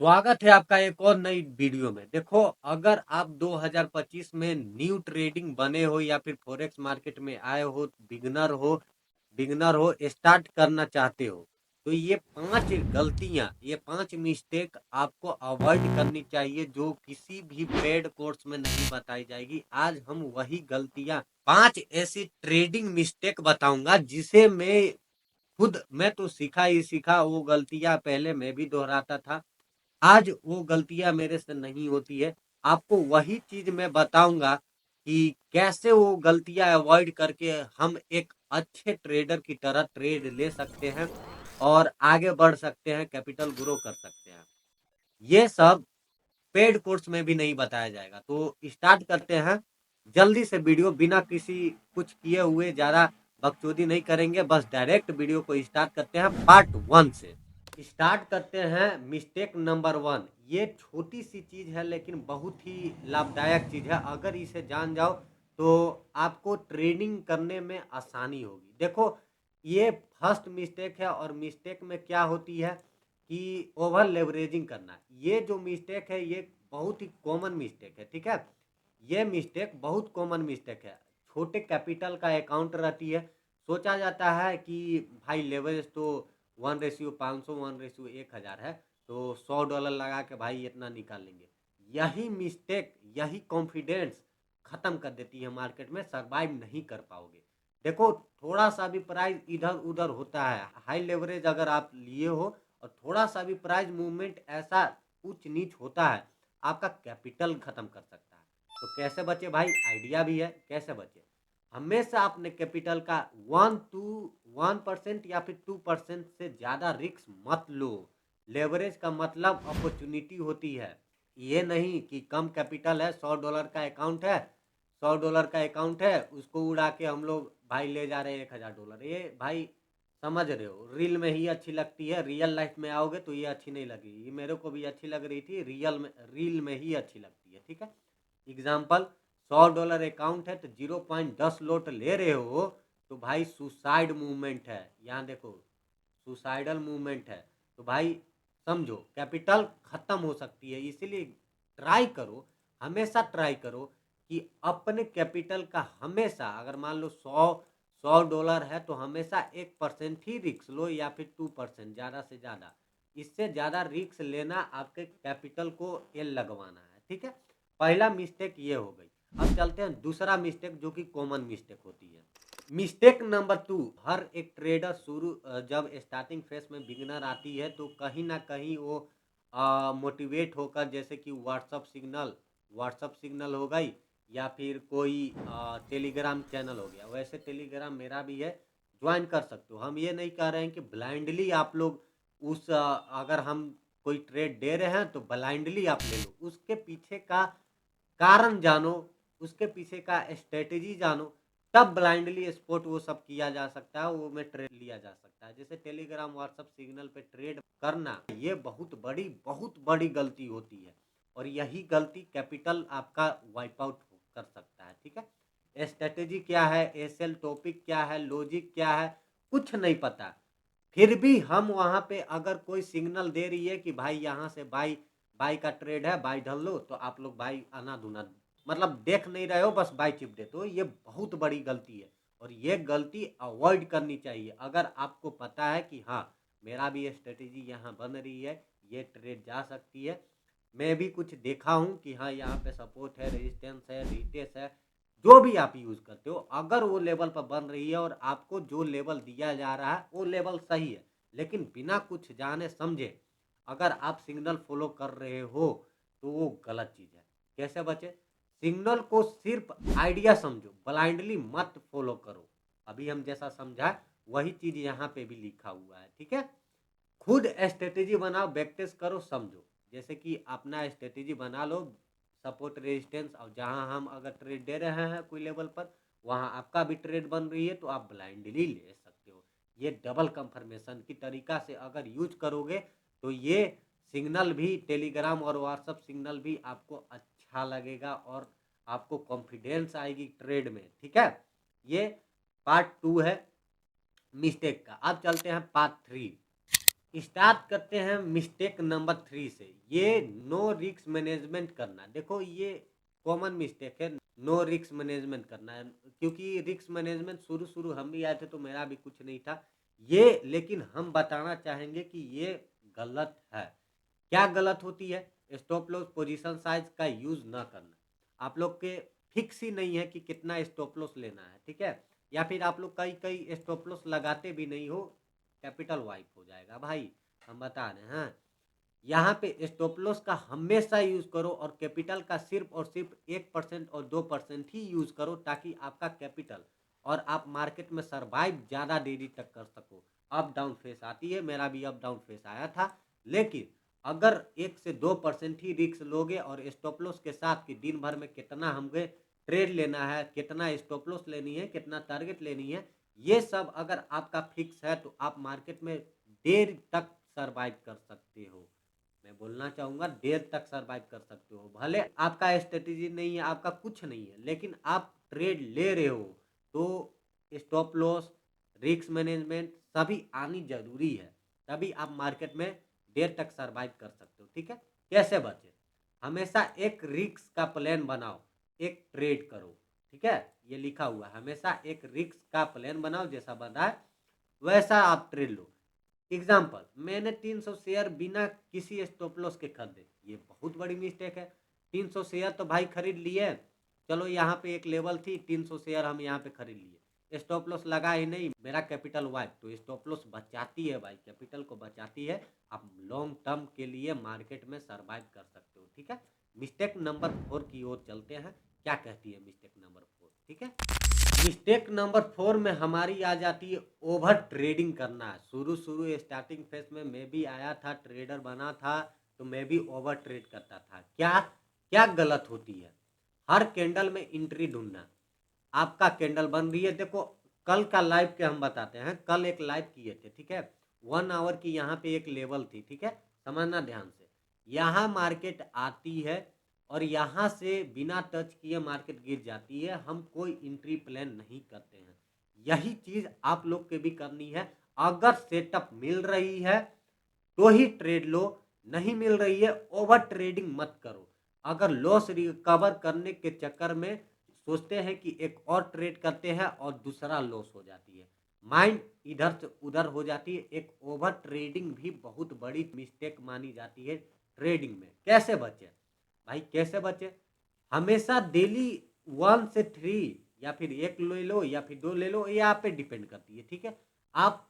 स्वागत है आपका एक और नई वीडियो में। देखो, अगर आप 2025 में न्यू ट्रेडिंग बने हो या फिर फॉरेक्स मार्केट में आए हो, बिगनर हो स्टार्ट करना चाहते हो, तो ये 5 गलतियां, ये 5 मिस्टेक आपको अवॉइड करनी चाहिए जो किसी भी पेड कोर्स में नहीं बताई जाएगी। आज हम वही गलतियां, 5 ऐसी ट्रेडिंग मिस्टेक बताऊंगा जिसे मैं तो सीखा ही सीखा। वो गलतियां पहले मैं भी दोहराता था, आज वो गलतियां मेरे से नहीं होती है। आपको वही चीज मैं बताऊंगा कि कैसे वो गलतियां अवॉइड करके हम एक अच्छे ट्रेडर की तरह ट्रेड ले सकते हैं और आगे बढ़ सकते हैं, कैपिटल ग्रो कर सकते हैं। ये सब पेड कोर्स में भी नहीं बताया जाएगा। तो स्टार्ट करते हैं जल्दी से वीडियो, बिना किसी कुछ किए हुए ज्यादा बकचोदी नहीं करेंगे, बस डायरेक्ट वीडियो को स्टार्ट करते हैं पार्ट 1 से। स्टार्ट करते हैं मिस्टेक नंबर 1। ये छोटी सी चीज है लेकिन बहुत ही लाभदायक चीज है। अगर इसे जान जाओ तो आपको ट्रेडिंग करने में आसानी होगी। देखो, ये फर्स्ट मिस्टेक है और मिस्टेक में क्या होती है कि ओवर लेवरेजिंग करना। ये जो मिस्टेक है ये बहुत ही कॉमन मिस्टेक है, ठीक है। ये मिस्टेक बहुत कॉमन मिस्टेक है। छोटे कैपिटल का अकाउंट रहती है, सोचा जाता है कि भाई लेवरेज तो 1:500, 1:1000 है, तो $100 लगा के भाई इतना निकाल लेंगे। यही मिस्टेक, यही कॉन्फिडेंस खत्म कर देती है मार्केट में, सरवाइव नहीं कर पाओगे। देखो, थोड़ा सा भी प्राइस इधर उधर होता है, हाई लेवरेज अगर आप लिए हो और थोड़ा सा भी प्राइस मूवमेंट ऐसा ऊंच नीच होता है, आपका कैपिटल खत्म कर सकता है। तो कैसे बचे भाई, आइडिया भी है कैसे बचे। हमेशा अपने कैपिटल का 1% या फिर 2% से ज्यादा रिस्क मत लो। लेवरेज का मतलब अपॉर्चुनिटी होती है, ये नहीं कि कम कैपिटल है, $100 का अकाउंट है, उसको उड़ा के हम लोग भाई ले जा रहे हैं $1000। ये भाई समझ रहे हो, रील में ही अच्छी लगती है, रियल लाइफ में आओगे तो ये अच्छी नहीं लगेगी। ये मेरे को भी अच्छी लग रही थी, रील में ही अच्छी लगती है, ठीक है। एग्जाम्पल, $100 अकाउंट है तो 0.10 लोट ले रहे हो, तो भाई सुसाइड मूवमेंट है, यहाँ देखो सुसाइडल मूवमेंट है। तो भाई समझो कैपिटल खत्म हो सकती है। इसीलिए ट्राई करो, हमेशा ट्राई करो कि अपने कैपिटल का हमेशा, अगर मान लो $100 है तो हमेशा 1% ही रिक्स लो या फिर 2%, ज़्यादा से ज़्यादा। इससे ज़्यादा रिक्स लेना आपके कैपिटल को एल लगवाना है, ठीक है। पहला मिस्टेक ये हो गई। अब चलते हैं दूसरा मिस्टेक जो कि कॉमन मिस्टेक होती है। मिस्टेक नंबर 2, हर एक ट्रेडर जब स्टार्टिंग फेस में बिगिनर आती है तो कहीं ना कहीं वो मोटिवेट होकर, जैसे कि व्हाट्सअप सिग्नल हो गई या फिर कोई टेलीग्राम चैनल हो गया। वैसे टेलीग्राम मेरा भी है, ज्वाइन कर सकते हो। हम ये नहीं कह रहे हैं कि ब्लाइंडली आप लोग अगर हम कोई ट्रेड दे रहे हैं तो ब्लाइंडली आप ले लो। उसके पीछे का कारण जानो, उसके पीछे का स्ट्रेटेजी जानो, तब ब्लाइंडली स्पॉट वो सब किया जा सकता है, वो में ट्रेड लिया जा सकता है। जैसे टेलीग्राम व्हाट्सएप सिग्नल पे ट्रेड करना, ये बहुत बड़ी गलती होती है और यही गलती कैपिटल आपका वाइप आउट कर सकता है, ठीक है। स्ट्रेटेजी क्या है, एसएल टॉपिक क्या है, लॉजिक क्या है, कुछ नहीं पता। फिर भी हम वहां पे अगर कोई सिग्नल दे रही है कि भाई यहाँ से बाई बाई का ट्रेड है, बाई ढल लो, तो आप लोग बाई आना धुना, मतलब देख नहीं रहे हो, बस बाई चिप दे, तो ये बहुत बड़ी गलती है और ये गलती अवॉइड करनी चाहिए। अगर आपको पता है कि हाँ मेरा भी स्ट्रेटेजी यहाँ बन रही है, ये ट्रेड जा सकती है, मैं भी कुछ देखा हूँ कि हाँ यहाँ पे सपोर्ट है, रेजिस्टेंस है, रिटेस है, जो भी आप यूज करते हो, अगर वो लेवल पर बन रही है और आपको जो लेवल दिया जा रहा है वो लेवल सही है, लेकिन बिना कुछ जाने समझे अगर आप सिग्नल फॉलो कर रहे हो तो वो गलत चीज है। कैसे बचे, सिग्नल को सिर्फ आइडिया समझो, ब्लाइंडली मत फॉलो करो। अभी हम जैसा समझा वही चीज यहाँ पे भी लिखा हुआ है, ठीक है। खुद स्ट्रेटेजी बनाओ, बैक टेस्ट करो, समझो। जैसे कि अपना स्ट्रेटेजी बना लो, सपोर्ट रेजिस्टेंस, और जहां हम अगर ट्रेड दे रहे हैं कोई लेवल पर, वहां आपका भी ट्रेड बन रही है तो आप ब्लाइंडली ले सकते हो। ये डबल कंफर्मेशन की तरीका से अगर यूज करोगे तो ये सिग्नल भी, टेलीग्राम और व्हाट्सएप सिग्नल भी आपको अच्छा लगेगा और आपको कॉन्फिडेंस आएगी ट्रेड में, ठीक है। ये पार्ट 2 है मिस्टेक का। अब चलते हैं पार्ट 3। स्टार्ट करते हैं मिस्टेक नंबर 3 से। ये नो रिस्क मैनेजमेंट करना। देखो ये कॉमन मिस्टेक है, नो रिस्क मैनेजमेंट करना है। क्योंकि रिस्क मैनेजमेंट शुरू हम भी आए थे तो मेरा भी कुछ नहीं था ये, लेकिन हम बताना चाहेंगे कि ये गलत है। क्या गलत होती है? स्टॉप लॉस पोजीशन साइज का यूज ना करना। आप लोग के फिक्स ही नहीं है कि कितना स्टॉप लॉस लेना है, ठीक है? या फिर आप लोग कई कई स्टॉप लॉस लगाते भी नहीं हो, कैपिटल वाइप हो जाएगा भाई, हम बता रहे हैं। यहाँ पे स्टॉप लॉस का हमेशा यूज करो और कैपिटल का सिर्फ और सिर्फ 1% और 2% ही यूज करो, ताकि आपका कैपिटल और आप मार्केट में सरवाइव ज्यादा देरी तक कर सको। अप डाउन फेस आती है, मेरा भी अप डाउन फेस आया था, लेकिन अगर 1 से 2% ही रिस्क लोगे और स्टॉप लॉस के साथ कि दिन भर में कितना हमें ट्रेड लेना है, कितना स्टॉप लॉस लेनी है, कितना टारगेट लेनी है, ये सब अगर आपका फिक्स है तो आप मार्केट में देर तक सरवाइव कर सकते हो। मैं बोलना चाहूंगा देर तक सरवाइव कर सकते हो। भले आपका स्ट्रेटेजी नहीं है, आपका कुछ नहीं है, लेकिन आप ट्रेड ले रहे हो तो स्टॉप लॉस, रिस्क मैनेजमेंट सभी आनी जरूरी है, तभी आप मार्केट में देर तक सरवाइव कर सकते हो। ठीक है? कैसे बचे? हमेशा एक रिस्क का प्लान बनाओ, एक ट्रेड करो। ठीक है? ये लिखा हुआ है, हमेशा एक रिस्क का प्लान बनाओ, जैसा बनाए वैसा आप ट्रेड लो। एग्जाम्पल, मैंने 300 शेयर बिना किसी स्टॉप लॉस के खरीदे, ये बहुत बड़ी मिस्टेक है। 300 शेयर तो भाई खरीद लिए, चलो यहाँ पे एक लेवल थी, 300 शेयर हम यहाँ पे खरीद लिए, स्टॉप लॉस लगा ही नहीं, मेरा कैपिटल वाइप। तो स्टॉप लॉस बचाती है भाई, कैपिटल को बचाती है, आप लॉन्ग टर्म के लिए मार्केट में सरवाइव कर सकते हो। ठीक है? मिस्टेक नंबर 4 की ओर चलते हैं, क्या कहती है मिस्टेक नंबर 4? ठीक है, मिस्टेक नंबर 4 में हमारी आ जाती है ओवर ट्रेडिंग करना। शुरू स्टार्टिंग फेज में मैं भी आया था, ट्रेडर बना था, तो मैं भी ओवर ट्रेड करता था। क्या क्या गलत होती है? हर कैंडल में एंट्री ढूंढना। आपका कैंडल बन रही है, देखो कल का लाइव के हम बताते हैं, कल एक लाइव किए थे, ठीक है? 1 आवर की यहाँ पे एक लेवल थी, ठीक है? समझना ध्यान से, यहाँ मार्केट आती है और यहाँ से बिना टच किए मार्केट गिर जाती है, हम कोई एंट्री प्लान नहीं करते हैं। यही चीज आप लोग के भी करनी है। अगर सेटअप मिल रही है तो ही ट्रेड लो, नहीं मिल रही है ओवर ट्रेडिंग मत करो। अगर लॉस रिकवर करने के चक्कर में सोचते हैं कि एक और ट्रेड करते हैं और दूसरा लॉस हो जाती है, माइंड इधर से उधर हो जाती है। एक ओवर ट्रेडिंग भी बहुत बड़ी मिस्टेक मानी जाती है ट्रेडिंग में। कैसे बचे भाई, कैसे बचे? हमेशा डेली 1 से 3, या फिर एक ले लो या फिर 2 ले लो, ये आप पे डिपेंड करती है। ठीक है? आप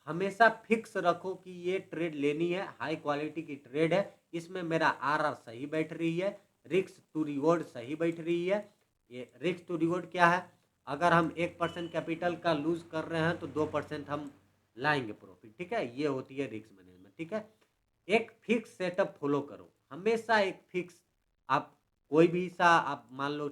हमेशा फिक्स रखो कि ये ट्रेड लेनी है, हाई क्वालिटी की ट्रेड है, इसमें मेरा आरआर सही बैठ रही है, रिस्क टू रिवॉर्ड सही बैठ रही है। ये रिस्क टू रिवॉर्ड क्या है? अगर हम 1% कैपिटल का लूज कर रहे हैं तो 2% हम लाएंगे प्रॉफिट। ठीक है? ये होती है रिस्क मैनेजमेंट। ठीक है? एक फिक्स सेटअप फॉलो करो, हमेशा एक फिक्स। आप कोई भी सा, आप मान लो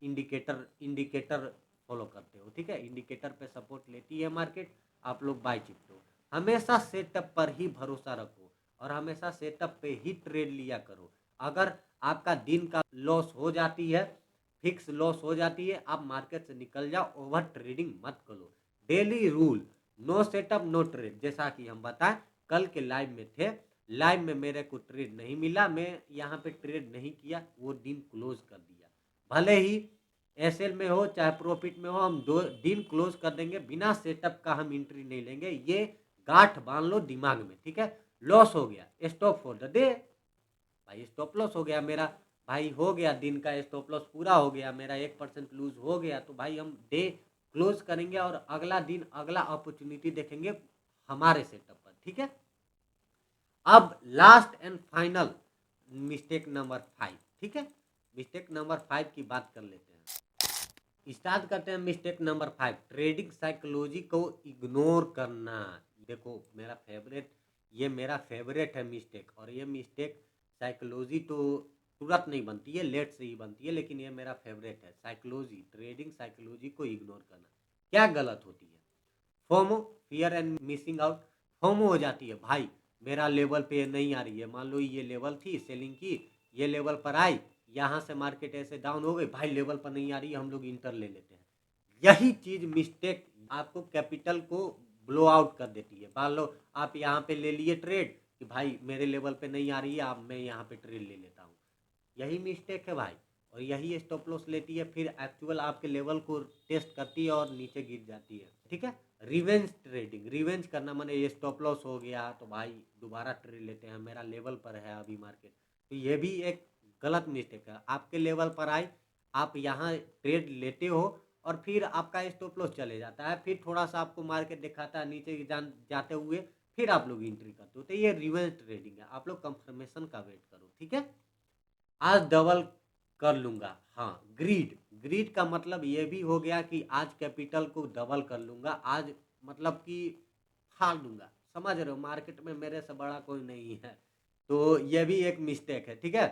इंडिकेटर इंडिकेटर फॉलो करते हो, ठीक है? इंडिकेटर पे सपोर्ट लेती है मार्केट, आप लोग बाय चिपते हो। हमेशा सेटअप पर ही भरोसा रखो और हमेशा सेटअप पे ही ट्रेड लिया करो। अगर आपका दिन का लॉस हो जाती है, फिक्स लॉस हो जाती है, आप मार्केट से निकल जाओ, ओवर ट्रेडिंग मत करो। Daily rule, no setup no trade. जैसा कि हम बताएं, कल के लाइव में थे, लाइव में मेरे को ट्रेड नहीं मिला, मैं यहाँ पे ट्रेड नहीं किया, वो दिन क्लोज कर दिया। भले ही एसएल में हो चाहे प्रॉफिट में हो, हम 2 दिन क्लोज कर देंगे, बिना सेटअप का हम एंट्री नहीं लेंगे। ये गांठ बांध लो दिमाग में। ठीक है? लॉस हो गया, स्टॉप फॉर द डे। भाई स्टॉप लॉस हो गया मेरा, भाई हो गया, दिन का स्टॉप लॉस पूरा हो गया, मेरा 1% लूज हो गया, तो भाई हम डे क्लोज करेंगे और अगला दिन अगला अपॉर्चुनिटी देखेंगे हमारे सेटअप पर। ठीक है? अब last and final mistake number 5। ठीक है? मिस्टेक नंबर 5 की बात कर लेते हैं, स्टार्ट करते हैं। मिस्टेक नंबर 5, ट्रेडिंग साइकोलॉजी को इग्नोर करना। देखो मेरा फेवरेट, ये मेरा फेवरेट है मिस्टेक, और ये मिस्टेक साइकोलॉजी तो तुरंत नहीं बनती है, लेट से ही बनती है, लेकिन ये मेरा फेवरेट है। साइकोलॉजी, ट्रेडिंग साइकोलॉजी को इग्नोर करना। क्या गलत होती है? FOMO, fear and missing out. FOMO हो जाती है भाई, मेरा लेवल पे नहीं आ रही है, मान लो ये लेवल थी सेलिंग की, ये लेवल पर आई, यहाँ से मार्केट ऐसे डाउन हो गई, भाई लेवल पर नहीं आ रही है, हम लोग इंटर ले लेते हैं। यही चीज मिस्टेक आपको कैपिटल को ब्लो आउट कर देती है। मान लो आप यहाँ पे ले लिए ट्रेड कि भाई मेरे लेवल पे नहीं आ रही है, अब मैं यहाँ पे ट्रेड ले लेता हूँ, यही मिस्टेक है भाई। और यही स्टॉप लॉस लेती है, फिर एक्चुअल आपके लेवल को टेस्ट करती है और नीचे गिर जाती है। ठीक है, रिवेंज ट्रेडिंग, रिवेंज करना माने ये स्टॉप लॉस हो गया तो भाई दोबारा ट्रेड लेते हैं, मेरा लेवल पर है अभी मार्केट, तो ये भी एक गलत मिस्टेक है। आपके लेवल पर आई, आप यहाँ ट्रेड लेते हो और फिर आपका स्टॉप लॉस चले जाता है, फिर थोड़ा सा आपको मार्केट दिखाता है नीचे जाते हुए, फिर आप लोग एंट्री करते हो, तो ये रिवेंज ट्रेडिंग है। आप लोग कंफर्मेशन का वेट करो। ठीक है, आज डबल कर लूंगा, हाँ ग्रीड, ग्रीड का मतलब ये भी हो गया कि आज कैपिटल को डबल कर लूंगा, आज मतलब कि फाड़ दूंगा, समझ रहे हो, मार्केट में मेरे से बड़ा कोई नहीं है, तो ये भी एक मिस्टेक है। ठीक है,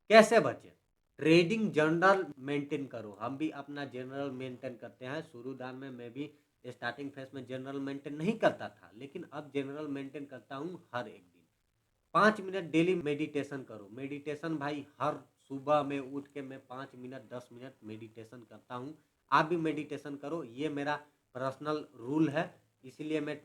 कैसे बचे, ट्रेडिंग जनरल मेंटेन करो। हम भी अपना जनरल मेंटेन करते हैं, शुरुआत में मैं भी स्टार्टिंग फेज में जनरल मेंटेन नहीं करता था, लेकिन अब जनरल मेंटेन करता हूँ। हर एक दिन 5 मिनट डेली मेडिटेशन करो। मेडिटेशन भाई हर सुबह में उठ के मैं 5 मिनट 10 मिनट मेडिटेशन करता हूँ। आप भी मेडिटेशन करो, ये मेरा पर्सनल रूल है, इसीलिए मैं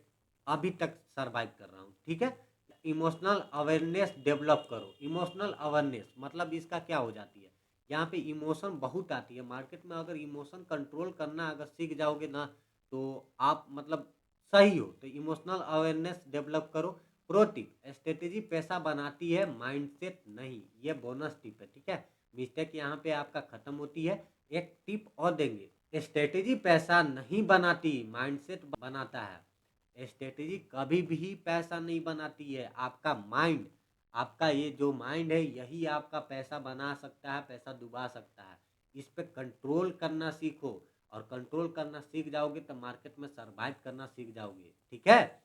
अभी तक सरवाइव कर रहा हूँ। ठीक है, इमोशनल अवेयरनेस डेवलप करो। इमोशनल अवेयरनेस मतलब इसका क्या हो जाती है, यहाँ पे इमोशन बहुत आती है मार्केट में, अगर इमोशन कंट्रोल करना अगर सीख जाओगे ना तो आप मतलब सही हो। तो इमोशनल अवेयरनेस डेवलप करो। प्रो टिप, स्ट्रेटेजी पैसा बनाती है, माइंडसेट नहीं, ये बोनस टिप है। ठीक है, मिस्टेक यहाँ पे आपका खत्म होती है। एक टिप और देंगे, स्ट्रेटेजी पैसा नहीं बनाती, माइंडसेट बनाता है। स्ट्रेटेजी कभी भी पैसा नहीं बनाती है, आपका माइंड, आपका ये जो माइंड है यही आपका पैसा बना सकता है, पैसा डुबा सकता है। इस पे कंट्रोल करना सीखो, और कंट्रोल करना सीख जाओगे तो मार्केट में सरवाइव करना सीख जाओगे। ठीक है,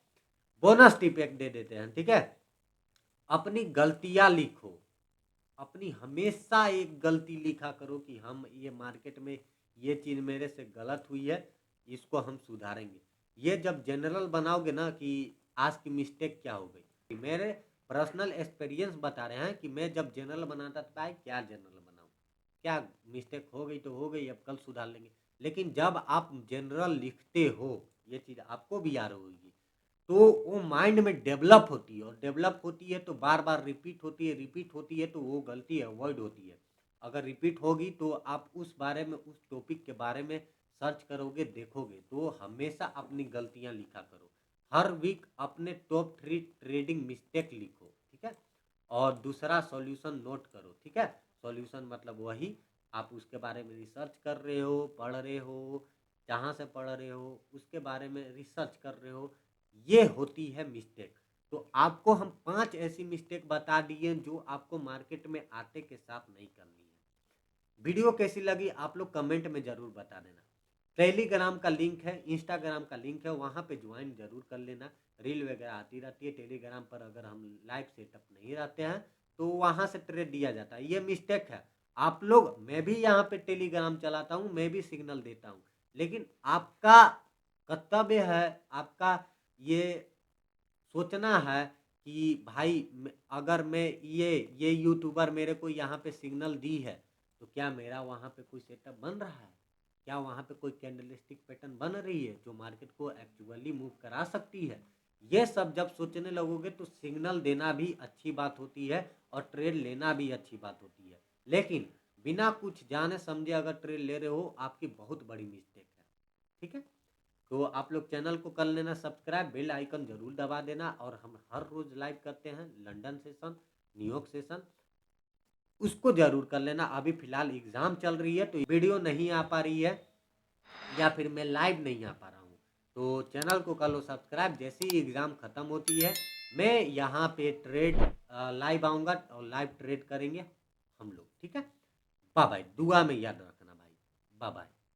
बोनस टिप एक दे देते हैं। ठीक है, अपनी गलतियां लिखो, अपनी हमेशा एक गलती लिखा करो कि हम ये मार्केट में ये चीज मेरे से गलत हुई है, इसको हम सुधारेंगे। ये जब जनरल बनाओगे ना कि आज की मिस्टेक क्या हो गई, मेरे पर्सनल एक्सपीरियंस बता रहे हैं कि मैं जब जनरल बनाता था क्या जनरल बनाऊं, क्या मिस्टेक हो गई तो हो गई, अब कल सुधार लेंगे। लेकिन जब आप जनरल लिखते हो, ये चीज आपको भी याद होगी, तो वो माइंड में डेवलप होती है, और डेवलप होती है तो बार बार रिपीट होती है, रिपीट होती है तो वो गलती अवॉइड होती है। अगर रिपीट होगी तो आप उस बारे में, उस टॉपिक के बारे में सर्च करोगे, देखोगे, तो हमेशा अपनी गलतियां लिखा करो। हर वीक अपने टॉप 3 ट्रेडिंग मिस्टेक लिखो। ठीक है, और दूसरा सॉल्यूशन नोट करो। ठीक है, सॉल्यूशन मतलब वही आप उसके बारे में रिसर्च कर रहे हो, पढ़ रहे हो, जहाँ से पढ़ रहे हो उसके बारे में रिसर्च कर रहे हो, ये होती है मिस्टेक। तो आपको हम 5 ऐसी मिस्टेक बता दिए जो आपको मार्केट में आते के साथ नहीं करनी है। वीडियो कैसी लगी आप लोग कमेंट में जरूर बता देना। टेलीग्राम का लिंक है, इंस्टाग्राम का लिंक है, वहाँ पे ज्वाइन जरूर कर लेना। रील वगैरह आती रहती है टेलीग्राम पर, अगर हम लाइव सेटअप नहीं रहते हैं तो वहाँ से ट्रेड दिया जाता है। ये मिस्टेक है आप लोग, मैं भी यहाँ पे टेलीग्राम चलाता हूँ, मैं भी सिग्नल देता हूँ, लेकिन आपका कर्तव्य है, आपका ये सोचना है कि भाई अगर मैं ये यूट्यूबर मेरे को यहाँ पे सिग्नल दी है, तो क्या मेरा वहाँ पे कोई सेटअप बन रहा है, क्या वहाँ पे कोई कैंडलस्टिक पैटर्न बन रही है जो मार्केट को एक्चुअली मूव करा सकती है। ये सब जब सोचने लगोगे तो सिग्नल देना भी अच्छी बात होती है और ट्रेड लेना भी अच्छी बात होती है। लेकिन बिना कुछ जाने समझे अगर ट्रेड ले रहे हो, आपकी बहुत बड़ी मिस्टेक है। ठीक है, तो आप लोग चैनल को कर लेना सब्सक्राइब, बेल आइकन जरूर दबा देना, और हम हर रोज लाइव करते हैं लंदन सेशन, न्यूयॉर्क सेशन, उसको जरूर कर लेना। अभी फिलहाल एग्जाम चल रही है तो वीडियो नहीं आ पा रही है, या फिर मैं लाइव नहीं आ पा रहा हूँ, तो चैनल को कर लो सब्सक्राइब। जैसे ही एग्जाम खत्म होती है मैं यहाँ पे ट्रेड लाइव आऊँगा और लाइव ट्रेड करेंगे हम लोग। ठीक है, बाय बाय, दुआ में याद रखना भाई, बाय बाय।